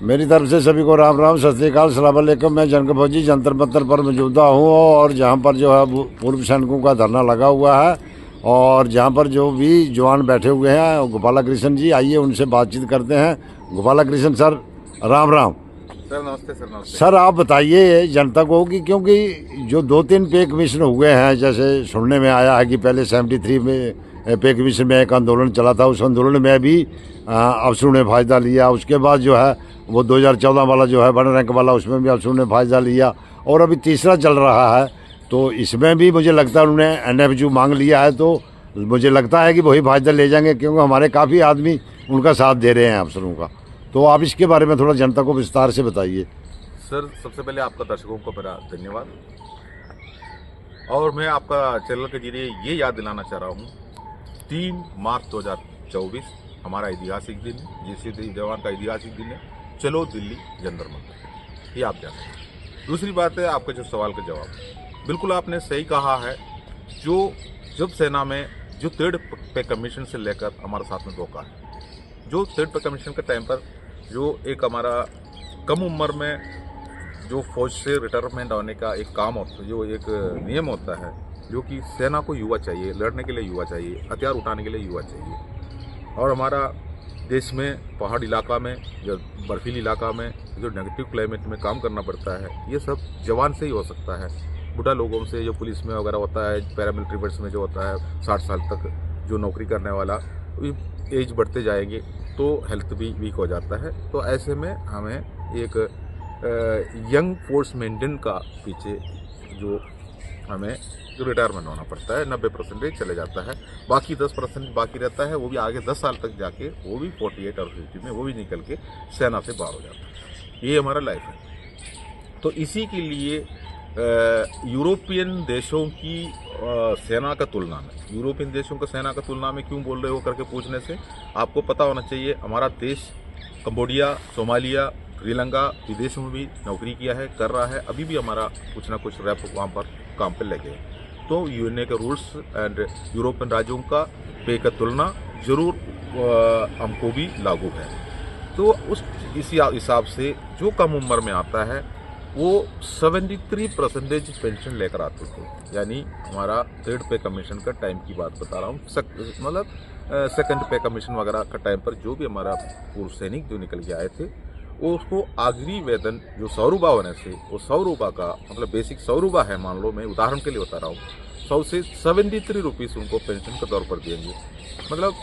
मेरी तरफ से सभी को राम राम, सत श्री अकाल, सलाम अलैकुम। मैं जनक फौजी जंतर मंतर पर मौजूदा हूँ और जहाँ पर जो है पूर्व सैनिकों का धरना लगा हुआ है और जहाँ पर जो भी जवान बैठे हुए हैं, गोपाला कृष्ण जी, आइए उनसे बातचीत करते हैं। गोपाला कृष्ण सर, राम राम। सर नमस्ते। सर नमस्ते। सर आप बताइए जनता को कि क्योंकि जो 2-3 पे कमीशन हुए हैं, जैसे सुनने में आया है कि पहले 73 में पे कमीशन में एक आंदोलन चला था, उस आंदोलन में भी अफसरों ने फ़ायदा लिया। उसके बाद जो है वो 2014 वाला जो है वन रैंक वाला, उसमें भी अफसरों ने फ़ायदा लिया और अभी तीसरा चल रहा है, तो इसमें भी मुझे लगता है उन्होंने NFU मांग लिया है। तो मुझे लगता है कि वही फ़ायदा ले जाएंगे क्योंकि हमारे काफ़ी आदमी उनका साथ दे रहे हैं अफसरों का। तो आप इसके बारे में थोड़ा जनता को विस्तार से बताइए। सर सबसे पहले आपका दर्शकों को मेरा धन्यवाद और मैं आपका चैनल के जरिए ये याद दिलाना चाह रहा हूँ 3 मार्च 2024 हमारा ऐतिहासिक दिन है, जिस जवान का ऐतिहासिक दिन है। चलो दिल्ली जंतर मंतर, ये आप जानते हैं। दूसरी बात है आपका जो सवाल का जवाब, बिल्कुल आपने सही कहा है। जो जब सेना में जो 3rd पे कमीशन से लेकर हमारे साथ में धोखा है, जो 3rd पे कमीशन के टाइम पर जो एक हमारा कम उम्र में जो फौज से रिटायरमेंट होने का एक काम होता है, जो एक नियम होता है, जो कि सेना को युवा चाहिए, लड़ने के लिए युवा चाहिए, हथियार उठाने के लिए युवा चाहिए। और हमारा देश में पहाड़ इलाका में या बर्फीली इलाका में जो नेगेटिव क्लाइमेट में काम करना पड़ता है, ये सब जवान से ही हो सकता है। बूढ़ा लोगों से, जो पुलिस में वगैरह होता है, पैरामिलिट्री फोर्स में जो होता है 60 साल तक जो नौकरी करने वाला, एज बढ़ते जाएंगे तो हेल्थ भी वीक हो जाता है। तो ऐसे में हमें एक यंग फोर्स मेंटेन का पीछे जो हमें जो रिटायरमेंट होना पड़ता है 90% चले जाता है, बाकी 10% बाकी रहता है। वो भी आगे 10 साल तक जाके वो भी 48 और 50 में वो भी निकल के सेना से बाहर हो जाता है। ये हमारा लाइफ है। तो इसी के लिए यूरोपियन देशों की सेना का तुलना में, यूरोपियन देशों का सेना का तुलना में क्यों बोल रहे हो करके पूछने से आपको पता होना चाहिए, हमारा देश कंबोडिया, सोमालिया, श्रीलंका विदेशों में भी नौकरी किया है, कर रहा है, अभी भी हमारा कुछ ना कुछ रैप वहाँ पर काम पर लगे। तो यूएनए के रूल्स एंड यूरोपियन राज्यों का पे का तुलना जरूर हमको भी लागू है। तो उस इसी हिसाब से जो कम उम्र में आता है वो 73% पेंशन लेकर आते थे। यानी हमारा 3rd पे कमीशन का टाइम की बात बता रहा हूँ, मतलब 2nd पे कमीशन वगैरह का टाइम पर जो भी हमारा पूर्व सैनिक जो निकल के आए थे, वो उसको आखिरी वेतन जो 100 रुपये होने से, वो 100 रुपये का मतलब बेसिक 100 रुपये है, मान लो मैं उदाहरण के लिए बता रहा हूँ, 100 से 73 रुपीज़ उनको पेंशन के तौर पर देंगे, मतलब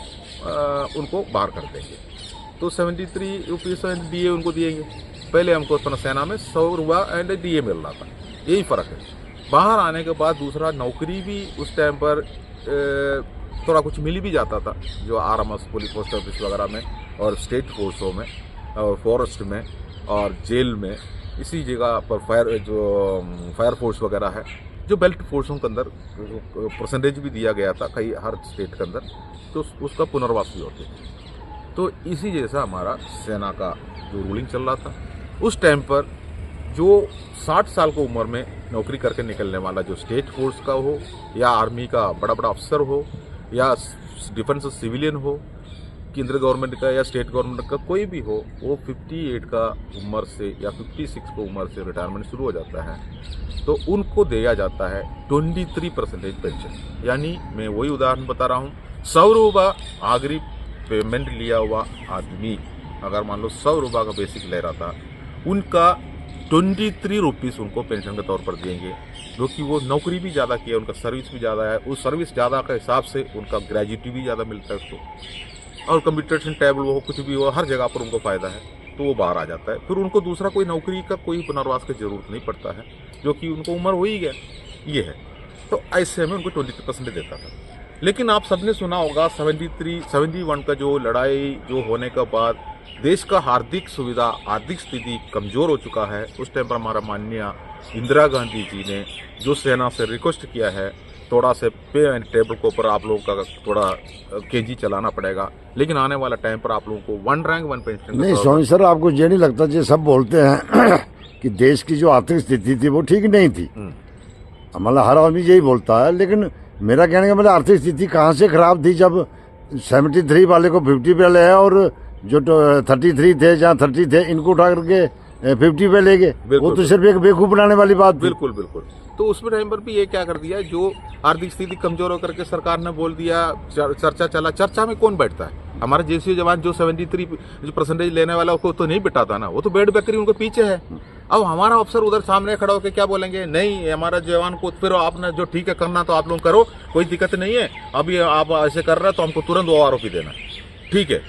उनको बाहर कर देंगे। तो 73 रुपीज़ एंड DA उनको दिएंगे। पहले हमको अपना सेना में 100 रुपये एंड DA मिल रहा था, यही फ़र्क है। बाहर आने के बाद दूसरा नौकरी भी उस टाइम पर थोड़ा कुछ मिल भी जाता था, जो RMS पुलिस पोस्ट ऑफिस वगैरह में और स्टेट फोर्सों में और फॉरेस्ट में और जेल में, इसी जगह पर फायर फोर्स वगैरह है, जो बेल्ट फोर्सों के अंदर परसेंटेज भी दिया गया था कई हर स्टेट के अंदर, तो उसका पुनर्वास भी होते थे। तो इसी जैसा हमारा सेना का जो रूलिंग चल रहा था उस टाइम पर, जो 60 साल की उम्र में नौकरी करके निकलने वाला जो स्टेट फोर्स का हो या आर्मी का बड़ा बड़ा अफसर हो या डिफेंस सिविलियन हो, केंद्र गवर्नमेंट का या स्टेट गवर्नमेंट का कोई भी हो, वो 58 का उम्र से या 56 की उम्र से रिटायरमेंट शुरू हो जाता है। तो उनको दिया जाता है 23% पेंशन। यानी मैं वही उदाहरण बता रहा हूँ, 100 रुपये आखिरी पेमेंट लिया हुआ आदमी अगर मान लो 100 रुपये का बेसिक ले रहा था, उनका 23 रुपीज़ उनको पेंशन के तौर पर देंगे, क्योंकि वो नौकरी भी ज़्यादा की है, उनका सर्विस भी ज़्यादा है, उस सर्विस ज़्यादा के हिसाब से उनका ग्रेजुटी भी ज़्यादा मिलता है उसको, और कंप्यूटेशन टेबल हो कुछ भी हो, हर जगह पर उनको फ़ायदा है, तो वो बाहर आ जाता है। फिर उनको दूसरा कोई नौकरी का कोई पुनर्वास की ज़रूरत नहीं पड़ता है, जो कि उनको उम्र हो ही गया, ये है। तो ऐसे में उनको 23% देता था। लेकिन आप सबने सुना होगा 71 का जो लड़ाई जो होने के बाद देश का आर्थिक सुविधा, आर्थिक स्थिति कमज़ोर हो चुका है। उस टाइम पर हमारा माननीय इंदिरा गांधी जी ने जो सेना से रिक्वेस्ट किया है, थोड़ा से पे एंड टेबल के ऊपर आप लोगों का थोड़ा केजी चलाना पड़ेगा, लेकिन आने वाला टाइम पर आप लोगों को 1 रैंक 1 पेंशन। नहीं सोनी सर, आपको ये नहीं लगता जो सब बोलते हैं कि देश की जो आर्थिक स्थिति थी वो ठीक नहीं थी, मतलब हर आदमी यही बोलता है, लेकिन मेरा कहने का मतलब आर्थिक स्थिति कहाँ से खराब थी जब 73 वाले को 50 पे ले और जो 33 थे, जहाँ 30 थे, इनको उठा करके 50 पे ले गए। वो तो सिर्फ एक बेवकूफ बनाने वाली बात थी। बिल्कुल बिल्कुल। तो उसमें टाइम पर भी ये क्या कर दिया, जो आर्थिक स्थिति कमजोर होकर के सरकार ने बोल दिया, चर्चा चला, चर्चा में कौन बैठता है? हमारे जेसीओ जवान जो 73% लेने वाला उसको तो नहीं बिठाता ना, वो तो बेड बैकरी उनके पीछे है। अब हमारा अफसर उधर सामने खड़ा होकर क्या बोलेंगे? नहीं, हमारा जवान को फिर आपने जो ठीक है करना तो आप लोग करो, कोई दिक्कत नहीं है, अभी आप ऐसे कर रहे हैं तो हमको तुरंत वो आरोपी देना, ठीक है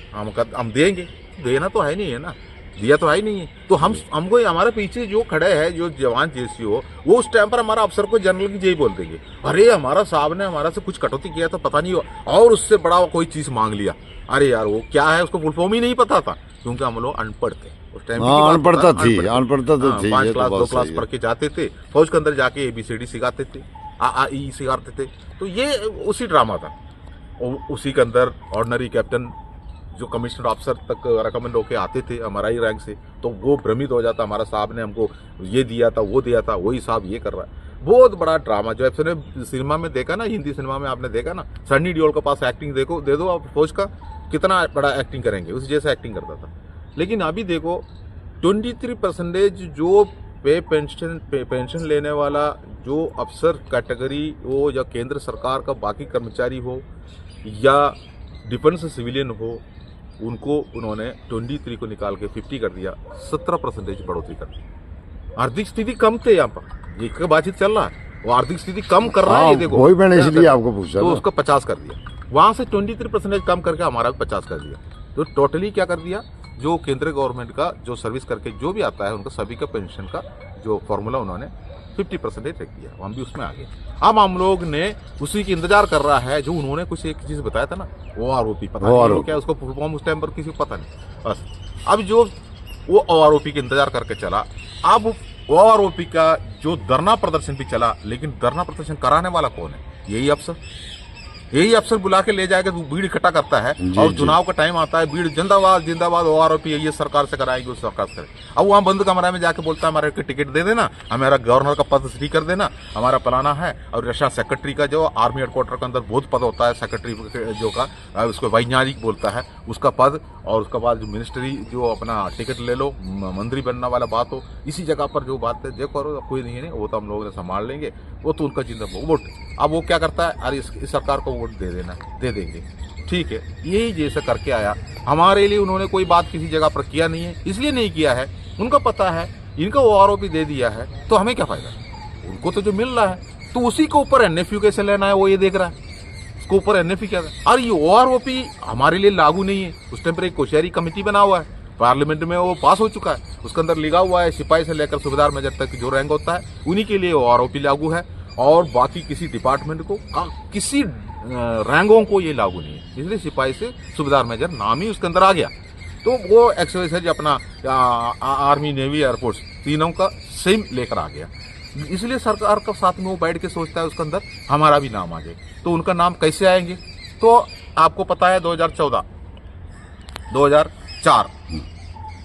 हम देंगे। देना तो है नहीं है ना, दिया तो है नहीं है। तो हमको हमारे पीछे जो खड़े हैं जो जवान जेसीओ, वो उस टाइम पर हमारा अफसर को जनरल की यही बोल देंगे, अरे हमारा साहब ने हमारा से कुछ कटौती किया तो पता नहीं, और उससे बड़ा कोई चीज मांग लिया। अरे यार वो क्या है उसको फुल फॉर्म ही नहीं पता था, क्योंकि हम लोग अनपढ़ थे उस टाइम। अनपढ़ता थी, अनपढ़ता तो थी। 5 क्लास 2 क्लास पढ़ के जाते थे, फौज के अंदर जाके ABCD सिखाते थे, A सिखाते थे। तो ये उसी ड्रामा था। उसी के अंदर ऑर्डिनरी कैप्टन जो कमिश्नर ऑफिसर तक रिकमेंड होके आते थे हमारा ही रैंक से, तो वो भ्रमित हो जाता, हमारा साहब ने हमको ये दिया था, वो दिया था, वही साहब ये कर रहा है। बहुत बड़ा ड्रामा जो आपने सिनेमा में देखा ना, हिंदी सिनेमा में आपने देखा ना, सन्नी देओल के पास एक्टिंग देखो, दे दो आप फौज का, कितना बड़ा एक्टिंग करेंगे, उस जैसा एक्टिंग करता था। लेकिन अभी देखो 23% जो पेंशन लेने वाला जो अफसर कैटेगरी हो, या केंद्र सरकार का बाकी कर्मचारी हो, या डिफेंस सिविलियन हो, उनको उन्होंने 23 को निकाल के 50 कर दिया, 17% बढ़ोतरी कर दी। आर्थिक स्थिति कम थे, यहाँ पर ये बातचीत चल रहा है, वो आर्थिक स्थिति कम कर रहा है, ये देखो वही मैंने इसलिए आपको पूछा, तो उसका 50 कर दिया, वहां से 23% कम करके हमारा 50 कर दिया। तो टोटली क्या कर दिया, जो केंद्र गवर्नमेंट का जो सर्विस करके जो भी आता है उनका सभी का पेंशन का जो फॉर्मूला उन्होंने 50% रख दिया, हम भी उसमें आ गए। अब हम लोग ने उसी की इंतजार कर रहा है, जो उन्होंने कुछ एक चीज बताया था ना, वो आरोपी, पता नहीं क्या उसको फुल फॉर्म उस टाइम पर किसी को पता नहीं। बस अब जो वो आरोपी के इंतजार करके चला, अब वो आरोपी का जो धरना प्रदर्शन भी चला, लेकिन धरना प्रदर्शन कराने वाला कौन है? यही अफसर बुला के ले जाएगा, तो भीड़ इकट्ठा करता है, और चुनाव का टाइम आता है, भीड़ जिंदाबाद जिंदाबाद, वो आरोपी ये सरकार से कराएंगे, उस सरकार से करेंगे। अब वहां बंद कमरा में जाके बोलता है हमारे टिकट दे देना, हमारा गवर्नर का पद फ्री कर देना, हमारा पलाना है। और रक्षा सेक्रेटरी का जो आर्मी हेडक्वार्टर के अंदर बहुत पद होता है, सेक्रेटरी जो का उसको वैज्ञानिक बोलता है, उसका पद, और उसके बाद जो मिनिस्ट्री जो अपना टिकट ले लो, मंत्री बनने वाला बात हो, इसी जगह पर जो बात है देखो कोई नहीं है, वो तो हम लोग ने संभाल लेंगे, वो तो उनका जिंदा वोट। अब वो क्या करता है, अरे इस सरकार को वोट दे देना, दे देंगे, ठीक है। यही जैसा करके आया, हमारे लिए उन्होंने कोई बात किसी जगह पर किया नहीं है, इसलिए नहीं किया है, उनको पता है इनका वो आरोपी दे दिया है, तो हमें क्या फायदा, उनको तो जो मिल रहा है, तो उसी के ऊपर NFU कैसे लेना है वो ये देख रहा है, उसके ऊपर NFU क्या है। और ये आरोपी हमारे लिए लागू नहीं है। उस टाइम पर एक कोश्यारी कमेटी बना हुआ है, पार्लियामेंट में वो पास हो चुका है, उसके अंदर लिखा हुआ है सिपाही से लेकर सूबेदार मेजर तक जो रैंक होता है उन्हीं के लिए वो आरोपी लागू है, और बाकी किसी डिपार्टमेंट को किसी रैंकों को ये लागू नहीं है। इसलिए सिपाही से सूबेदार मेजर नाम ही उसके अंदर आ गया, तो वो एक्सरसाइज अपना आर्मी नेवी एयरफोर्स तीनों का सेम लेकर आ गया। इसलिए सरकार का साथ में वो बैठ के सोचता है उसके अंदर हमारा भी नाम आ जाए। तो उनका नाम कैसे आएंगे, तो आपको पता है 2014 2004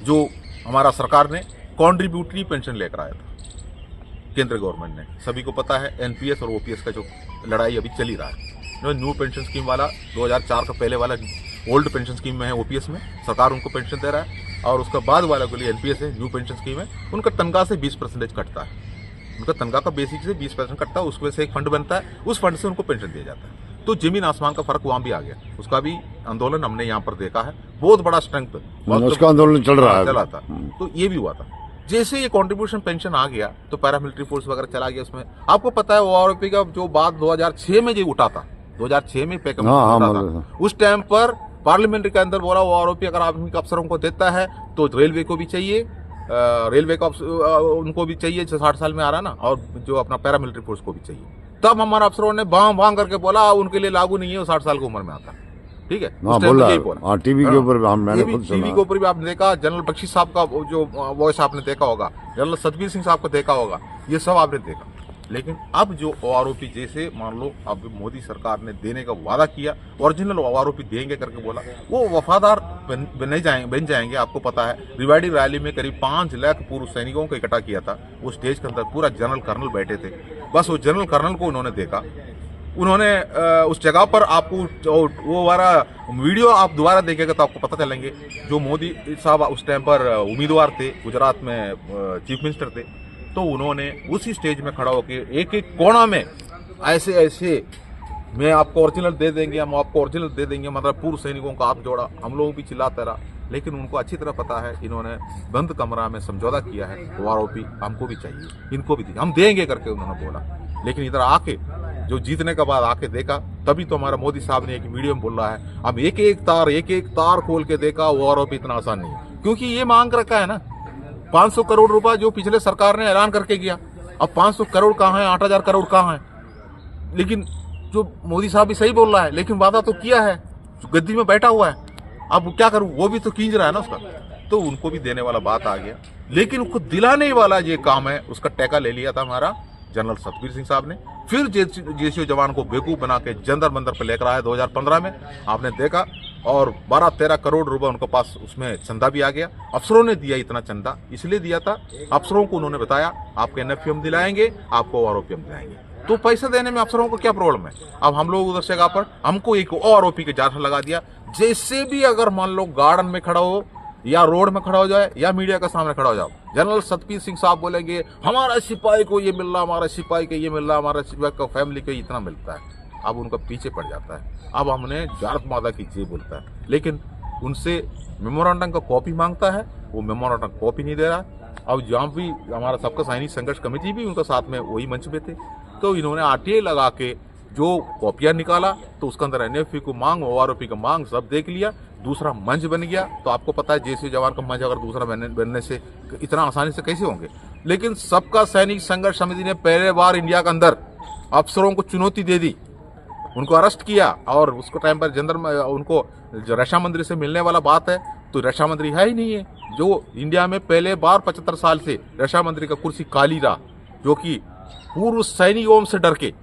जो हमारा सरकार ने कॉन्ट्रीब्यूटरी पेंशन लेकर आया था केंद्र गवर्नमेंट ने, सभी को पता है NPS और OPS का जो लड़ाई अभी चल ही रहा है। न्यू पेंशन स्कीम वाला 2004 का पहले वाला ओल्ड पेंशन स्कीम में है, OPS में सरकार उनको पेंशन दे रहा है, और उसका बाद वाला के लिए NPS है, न्यू पेंशन स्कीम है, उनका तनख्वाह से 20% कटता है, उनका तनख्वाह का बेसिक से 20% कटता है, उसमें से एक फंड बनता है, उस फंड से उनको पेंशन दिया जाता है। तो जमीन आसमान का फर्क वहां भी आ गया, उसका भी आंदोलन हमने यहाँ पर देखा है, बहुत बड़ा स्ट्रेंथ उसका आंदोलन चल रहा है, चला था। तो ये भी हुआ था, जैसे ये कंट्रीब्यूशन पेंशन आ गया तो पैरामिलिट्री फोर्स वगैरह चला गया उसमें। आपको पता है वो आरोपी का जो बात 2006 में जो उठा था, 2006 में पे कमीशन उठा था, उस टाइम पर पार्लियामेंट के अंदर बोला वो आरोपी अगर आर्मी के अफसरों को देता है तो रेलवे को भी चाहिए, रेलवे का उनको भी चाहिए जो 60 साल में आ रहा ना, और जो अपना पैरामिलिट्री फोर्स को भी चाहिए। तब हमारे अफसरों ने भांग भांग करके बोला उनके लिए लागू नहीं है, वो 60 साल की उम्र में आता, ठीक है। टीवी के ऊपर टीवी के ऊपर भी आपने देखा, जनरल बख्शी साहब का जो वॉइस आपने देखा होगा, जनरल सतबीर सिंह साहब को देखा होगा, ये सब आपने देखा। लेकिन अब जो आरोपी, जैसे मान लो अब मोदी सरकार ने देने का वादा किया, ओरिजिनल आरोपी देंगे करके बोला, वो वफादार बन जाएंगे। आपको पता है रिवाड़ी रैली में करीब 5 लाख पूर्व सैनिकों को इकट्ठा किया था, वो स्टेज के अंदर पूरा जनरल कर्नल बैठे थे, बस वो जनरल कर्नल को उन्होंने देखा, उन्होंने उस जगह पर आपको वो वाला वीडियो आप दोबारा देखेगा तो आपको पता चलेंगे। जो मोदी साहब उस टाइम पर उम्मीदवार थे, गुजरात में चीफ मिनिस्टर थे, तो उन्होंने उसी स्टेज में खड़ा होकर एक एक कोना में ऐसे ऐसे मैं आपको ओरिजिनल दे देंगे, हम आपको ओरिजिनल दे देंगे, मतलब पूर्व सैनिकों का हाथ जोड़ा। हम लोग भी चिल्लाते रहा, लेकिन उनको अच्छी तरह पता है इन्होंने बंद कमरा में समझौता किया है, वो आरोपी हमको भी चाहिए, इनको भी चाहिए, हम देंगे करके उन्होंने बोला। लेकिन इधर आके जो जीतने के बाद आके देखा, तभी तो हमारा मोदी साहब ने एक वीडियो में बोल रहा है हम एक एक तार खोल के देखा, वो आरोपी इतना आसान नहीं है, क्योंकि ये मांग रखा है ना 500 करोड़ रुपए जो पिछले सरकार ने ऐलान करके गया। अब 500 करोड़ कहाँ है, 8000 करोड़ कहाँ है? लेकिन जो मोदी साहब भी सही बोल रहा है, लेकिन वादा तो किया है, गद्दी में बैठा हुआ है, अब क्या करूं, वो भी तो खींच रहा है ना उसका, तो उनको भी देने वाला बात आ गया। लेकिन उसको दिलाने वाला ये काम है, उसका टैका ले लिया था हमारा जनरल सतबीर सिंह साहब ने। फिर जेसीओ जवान को बेवकूफ बना के जंतर मंतर पर लेकर आया 2015 में, आपने देखा, और 12-13 करोड़ रुपए उनके पास उसमें चंदा भी आ गया। अफसरों ने दिया इतना चंदा, इसलिए दिया था, अफसरों को उन्होंने बताया आपके एनएफपी हम दिलाएंगे, आपको आरोपी हम दिलाएंगे। तो पैसे देने में अफसरों को क्या प्रॉब्लम है? अब हम लोग उधर से जगह पर हमको एक और आरोपी के जांच लगा दिया। जैसे भी अगर मान लो गार्डन में खड़ा हो या रोड में खड़ा हो जाए या मीडिया के सामने खड़ा हो जाओ, जनरल सतबीर सिंह साहब बोलेंगे हमारा सिपाही को ये मिल रहा, हमारा सिपाही को ये मिल रहा, हमारा सिपाही को फैमिली को इतना मिलता है। अब उनका पीछे पड़ जाता है, अब हमने भारत माता की जय बोलता है, लेकिन उनसे मेमोरेंडम का कॉपी मांगता है, वो मेमोरेंडम कॉपी नहीं दे रहा। अब जहाँ भी हमारा सबका सैनिक संघर्ष कमेटी भी उनके साथ में वही मंच पे थे, तो इन्होंने आरटीआई लगा के जो कॉपियां निकाला, तो उसके अंदर एनएफपी को मांग, ओआरओपी का मांग सब देख लिया, दूसरा मंच बन गया। तो आपको पता है जेसीओ जवान का मंच अगर दूसरा बनने से इतना आसानी से कैसे होंगे? लेकिन सबका सैनिक संघर्ष समिति ने पहले बार इंडिया के अंदर अफसरों को चुनौती दे दी, उनको अरेस्ट किया, और उसको टाइम पर उनको जो रक्षा मंत्री से मिलने वाला बात है, तो रक्षा मंत्री है ही नहीं है। जो इंडिया में पहले बार 75 साल से रक्षा मंत्री का कुर्सी खाली रहा, जो कि पूर्व सैनिकों से डर के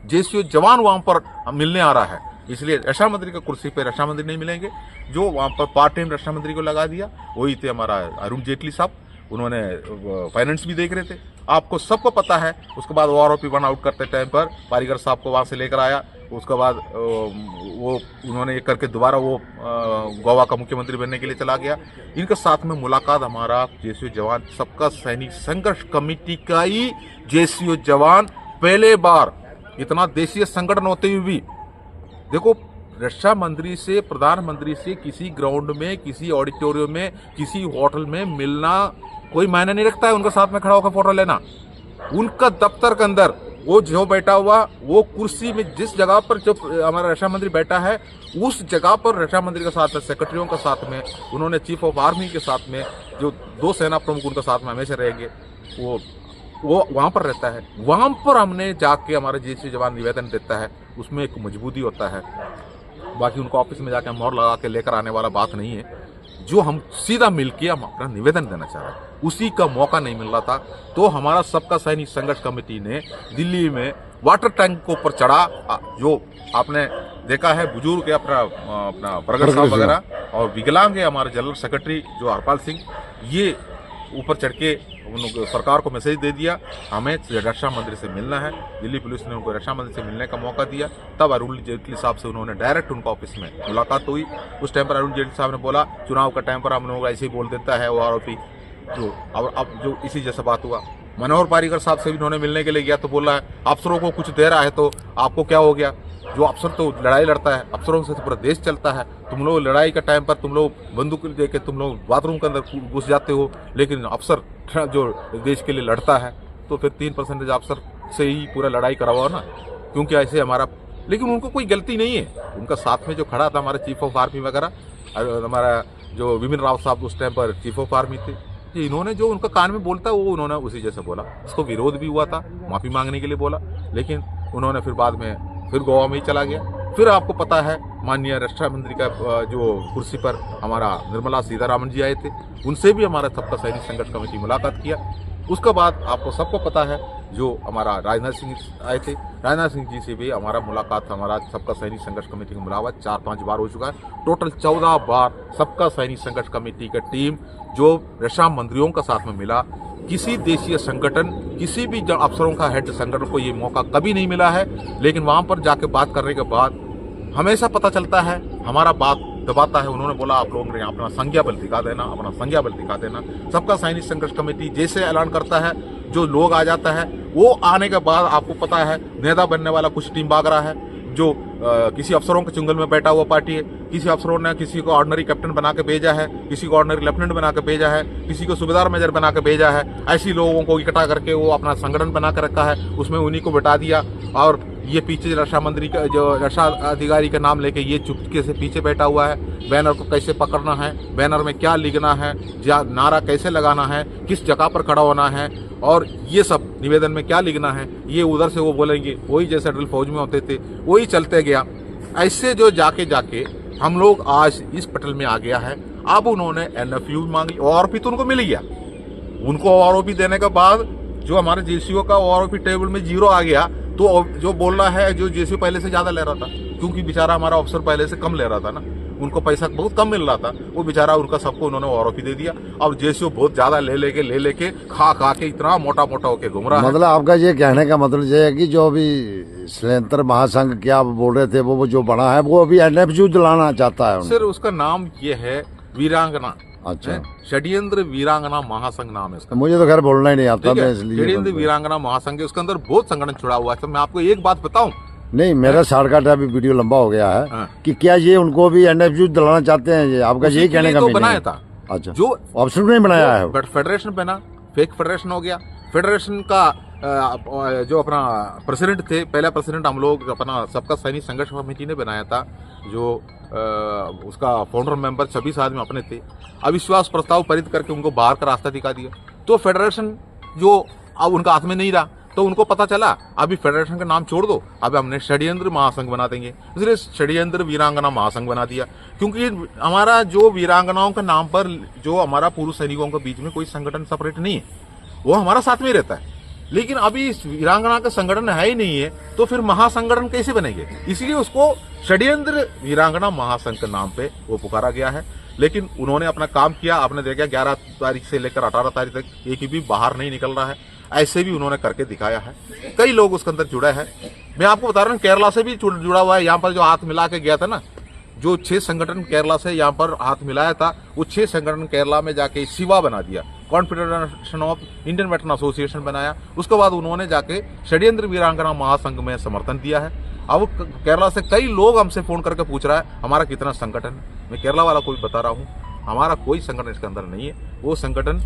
जेसीओ जवान वहां पर मिलने आ रहा है, इसलिए रक्षा मंत्री का कुर्सी पे रक्षा मंत्री नहीं मिलेंगे। जो वहां पर पार्ट टाइम रक्षा मंत्री को लगा दिया वही थे हमारा अरुण जेटली साहब, उन्होंने फाइनेंस भी देख रहे थे, आपको सबको पता है। उसके बाद ओआरओपी वन आउट करते टाइम पर पारीगर साहब को वहां से लेकर आया, उसके बाद वो उन्होंने एक करके दोबारा वो गोवा का मुख्यमंत्री बनने के लिए चला गया। इनके साथ में मुलाकात हमारा जेसीओ जवान सबका सैनिक संघर्ष कमेटी का ही जेसीओ जवान पहले बार, इतना देशीय संगठन होते हुए भी देखो, रक्षा मंत्री से प्रधानमंत्री से किसी ग्राउंड में, किसी ऑडिटोरियम में, किसी होटल में मिलना कोई मायने नहीं रखता है, उनके साथ में खड़ा होकर फोटो लेना। उनका दफ्तर के अंदर वो जो बैठा हुआ, वो कुर्सी में जिस जगह पर जो हमारा रक्षा मंत्री बैठा है, उस जगह पर रक्षा मंत्री के साथ में, सेक्रेटरियों के साथ में, उन्होंने चीफ ऑफ आर्मी के साथ में, जो 2 सेना प्रमुख उनके साथ में हमेशा रहेंगे, वो वहां पर रहता है। वहां पर हमने जाके हमारा जेसीओ जवान निवेदन देता है, उसमें एक मजबूती होता है। बाकी उनको ऑफिस में जाके मोहर लगा के लेकर आने वाला बात नहीं है। जो हम सीधा मिलके हम अपना निवेदन देना चाह रहे हैं, उसी का मौका नहीं मिल रहा था। तो हमारा सबका सैनिक संघर्ष कमेटी ने दिल्ली में वाटर टैंक के ऊपर चढ़ा, जो आपने देखा है बुजुर्ग है अपना प्रगट साहब वगैरह, और विकलांग है हमारे जनरल सेक्रेटरी जो हरपाल सिंह, ये ऊपर चढ़ के सरकार को मैसेज दे दिया हमें रक्षा मंत्री से मिलना है। दिल्ली पुलिस ने उनको रक्षा मंत्री से मिलने का मौका दिया। तब अरुण जेटली साहब से उन्होंने डायरेक्ट उनका ऑफिस में मुलाकात हुई। उस टाइम पर अरुण जेटली साहब ने बोला चुनाव का टाइम पर हम लोग ऐसे ही बोल देता है वो आरोपी, जो अब जो इसी जैसा बात हुआ। मनोहर पारीकर साहब से भी उन्होंने मिलने के लिए गया तो बोल रहा है अफसरों को कुछ दे रहा है तो आपको क्या हो गया? जो अफसर तो लड़ाई लड़ता है, अफसरों से तो पूरा देश चलता है। तुम लोग लड़ाई का टाइम पर तुम लोग बंदूक लेके तुम लोग बाथरूम के अंदर घुस जाते हो, लेकिन अफसर जो देश के लिए लड़ता है तो फिर 3% अफसर से ही पूरा लड़ाई करा हुआ ना, क्योंकि ऐसे हमारा, लेकिन उनको कोई गलती नहीं है। उनका साथ में जो खड़ा था हमारा चीफ ऑफ आर्मी वगैरह, हमारा जो विपिन रावत साहब उस टाइम पर चीफ ऑफ आर्मी थे, इन्होंने जो उनका कान में बोलता वो उन्होंने उसी जैसे बोला। उसको विरोध भी हुआ था, माफी मांगने के लिए बोला, लेकिन उन्होंने फिर बाद में फिर गोवा में ही चला गया। फिर आपको पता है माननीय रक्षा मंत्री का जो कुर्सी पर हमारा निर्मला सीतारामन जी आए थे, उनसे भी हमारा सबका सैनिक संघर्ष कमेटी मुलाकात किया। उसके बाद आपको सबको पता है जो हमारा राजनाथ सिंह आए थे, राजनाथ सिंह जी से भी हमारा मुलाकात, हमारा सबका सैनिक संघर्ष कमेटी का मुलाकात 4-5 बार हो चुका है। टोटल 14 बार सबका सैनिक संघर्ष कमेटी का टीम जो रक्षा मंत्रियों का साथ में मिला किसी देशीय संगठन, किसी भी अफसरों का हेड संगठन को ये मौका कभी नहीं मिला है। लेकिन वहां पर जाके बात करने के बाद हमेशा पता चलता है, हमारा बात दबाता है। उन्होंने बोला आप लोगों ने अपना संज्ञा बल दिखा देना, अपना संज्ञा बल दिखा देना। सबका सैनिक संघर्ष कमेटी जैसे ऐलान करता है, जो लोग आ जाता है, वो आने के बाद आपको पता है नेता बनने वाला कुछ टीम बागरा है, जो किसी अफसरों के चुंगल में बैठा हुआ पार्टी है। किसी अफसरों ने किसी को ऑर्डिनरी कैप्टन बना के भेजा है, किसी को ऑर्डिनरी लेफ्टिनेंट बना के भेजा है, किसी को सूबेदार मेजर बना के भेजा है। ऐसी लोगों को इकट्ठा करके वो अपना संगठन बना के रखा है, उसमें उन्हीं को बिठा दिया। और ये पीछे रक्षा मंत्री का, जो रक्षा अधिकारी का नाम लेके ये चुपके से पीछे बैठा हुआ है। बैनर को कैसे पकड़ना है, बैनर में क्या लिखना है, नारा कैसे लगाना है, किस जगह पर खड़ा होना है, और ये सब निवेदन में क्या लिखना है, ये उधर से वो बोलेंगे। वही जैसे ड्रिल फौज में होते थे वही चलते गया। ऐसे जो जाके जाके हम लोग आज इस पटल में आ गया है। अब उन्होंने NFU मांगी, ORP तो उनको मिल गया। उनको ORP देने के बाद जो हमारे JCO का ORP टेबल में 0 आ गया, तो जो बोल रहा है जो JCO पहले से ज्यादा ले रहा था, क्योंकि बेचारा हमारा अफसर पहले से कम ले रहा था ना, उनको पैसा बहुत कम मिल रहा था, वो बेचारा उनका सबको उन्होंने ORP दे दिया। अब JCO बहुत ज्यादा ले लेके खा के इतना मोटा होके घूम रहा है। मतलब आपका ये कहने का मतलब ये है कि जो अभी सैन्य महासंघ क्या आप बोल रहे थे, वो जो बना है वो अभी NFU दिलाना चाहता है सर। उसका नाम ये है वीरांगना। अच्छा, षड्यंत्र वीरांगना महासंघ नाम है इसका। मुझे तो खैर बोलना ही नहीं आता, मैं इसलिए षड्यंत्र वीरांगना महासंघ है। उसके अंदर बहुत संगठन छुड़ा हुआ है। तो मैं आपको एक बात बताऊं, नहीं मेरा शॉर्टकट अभी वीडियो लंबा हो गया है कि क्या ये उनको भी NFU दिलाना चाहते हैं, ये आपका यही कहने का तो मीनिंग बनाया है? था। अच्छा, जो ऑप्शन नहीं बनाया है, बट फेडरेशन बना, फेक फेडरेशन हो गया। फेडरेशन का जो अपना प्रेसिडेंट थे, पहला प्रेसिडेंट हम लोग अपना सबका सैनिक संघर्ष कमेटी ने बनाया था, जो उसका फाउंडर मेंबर 26 आदमी अपने थे। अविश्वास प्रस्ताव पारित करके उनको बाहर का रास्ता दिखा दिया। तो फेडरेशन जो अब उनका हाथ में नहीं रहा, तो उनको पता चला अभी फेडरेशन का नाम छोड़ दो, अब हमने षड्यंत्र महासंघ बना देंगे। इसलिए षड्यंत्र वीरांगना महासंघ बना दिया। क्योंकि हमारा जो वीरांगनाओं के नाम पर जो हमारा पूर्व सैनिकों के बीच में कोई संगठन सेपरेट नहीं है, वो हमारा साथ में ही रहता है। लेकिन अभी इस वीरांगना का संगठन है ही नहीं है, तो फिर महासंगठन कैसे बनेंगे? इसलिए उसको षड्यंत्र वीरांगना महासंघ के नाम पे वो पुकारा गया है। लेकिन उन्होंने अपना काम किया। आपने देखा 11 तारीख से लेकर 18 तारीख तक एक भी बाहर नहीं निकल रहा है। ऐसे भी उन्होंने करके दिखाया है। कई लोग उसके अंदर जुड़े हैं। मैं आपको बता रहा हूँ, केरला से भी जुड़ा हुआ है। यहाँ पर जो हाथ मिला के गया था ना, जो 6 संगठन केरला से यहाँ पर हाथ मिलाया था, वो 6 संगठन केरला में जाके शिवा बना दिया, confederation of Indian veteran association बनाया। उसके बाद उन्होंने जाके षड्यंत्र वीरांगना महासंघ में समर्थन दिया है। अब केरला से कई लोग हमसे फोन करके पूछ रहा है हमारा कितना संगठन है। मैं केरला वाला को भी बता रहा हूँ, हमारा कोई संगठन इसके अंदर नहीं है। वो संगठन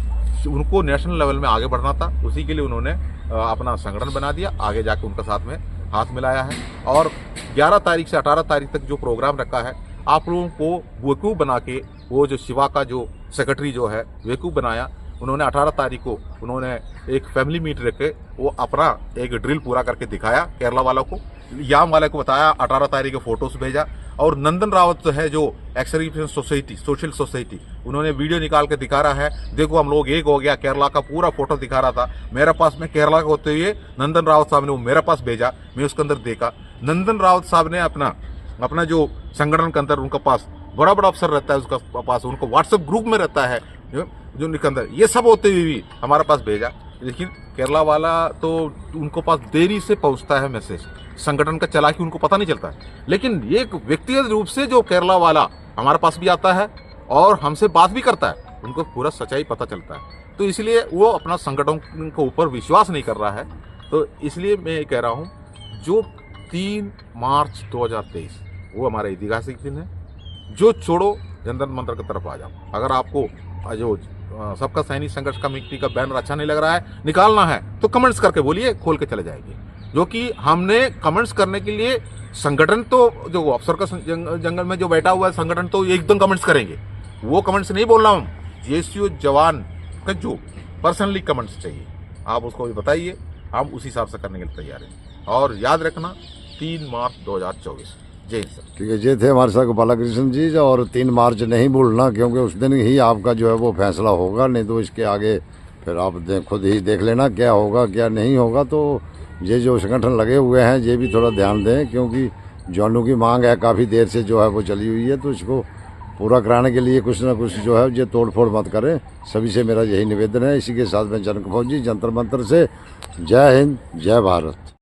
उनको नेशनल लेवल में आगे बढ़ना था, उसी के लिए उन्होंने अपना संगठन बना दिया, आगे जाके उनके साथ में हाथ मिलाया है। और 11 तारीख से 18 तारीख तक जो प्रोग्राम रखा है, आप लोगों को वकूफ बना के, वो जो शिवा का जो सेक्रेटरी जो है वकूफ बनाया, उन्होंने 18 तारीख को उन्होंने एक फैमिली मीट रखे, वो अपना एक ड्रिल पूरा करके दिखाया केरला वालों को, याम वाले को बताया, 18 तारीख के फोटोज भेजा। और नंदन रावत जो है, जो एक्सरीफिशन सोसाइटी, सोशल सोसाइटी, उन्होंने वीडियो निकाल के दिखा रहा है, देखो हम लोग एक हो गया। केरला का पूरा फोटो दिखा रहा था मेरे पास में, केरला का होते हुए नंदन रावत साहब ने वो मेरे पास भेजा। मैं उसके अंदर देखा, नंदन रावत साहब ने अपना जो संगठन के अंदर उनका पास बड़ा अफसर रहता है, उसका पास उनको व्हाट्सएप ग्रुप में रहता है जो उनके अंदर, ये सब होते हुए भी हमारे पास भेजा। लेकिन केरला वाला तो उनको पास देरी से पहुंचता है मैसेज, संगठन का चला कि उनको पता नहीं चलता है। लेकिन ये व्यक्तिगत रूप से जो केरला वाला हमारे पास भी आता है और हमसे बात भी करता है, उनको पूरा सच्चाई पता चलता है। तो इसलिए वो अपना संगठन के ऊपर विश्वास नहीं कर रहा है। तो इसलिए मैं ये कह रहा हूँ, जो 3 मार्च 2023 वो हमारा ऐतिहासिक दिन है। जो छोड़ो जंतर मंतर की तरफ आ जाओ। अगर आपको जो सबका सैनिक संघर्ष कमेटी का बैनर अच्छा नहीं लग रहा है, निकालना है, तो कमेंट्स करके बोलिए, खोल के चले जाएंगे। जो कि हमने कमेंट्स करने के लिए संगठन, तो जो अफसर का जंगल में जो बैठा हुआ है संगठन, तो एकदम कमेंट्स करेंगे। वो कमेंट्स नहीं बोल रहा हूँ, JCO जवान का जो पर्सनली कमेंट्स चाहिए आप उसको भी बताइए, हम उसी हिसाब से करने के लिए तैयार हैं। और याद रखना 3 मार्च 2024। जय हिंद सर। ठीक है, ये थे हमारे साथ गोपालकृष्ण जी। और 3 मार्च नहीं भूलना, क्योंकि उस दिन ही आपका जो है वो फैसला होगा, नहीं तो इसके आगे फिर आप खुद ही देख लेना क्या होगा क्या नहीं होगा। तो ये जो संगठन लगे हुए हैं ये भी थोड़ा ध्यान दें, क्योंकि जवानों की मांग है, काफ़ी देर से जो है वो चली हुई है, तो इसको पूरा कराने के लिए कुछ ना कुछ जो है ये तोड़ फोड़ मत करें। सभी से मेरा यही निवेदन है। इसी के साथ मैं जनक फौजी जंतर मंतर से जय हिंद जय भारत।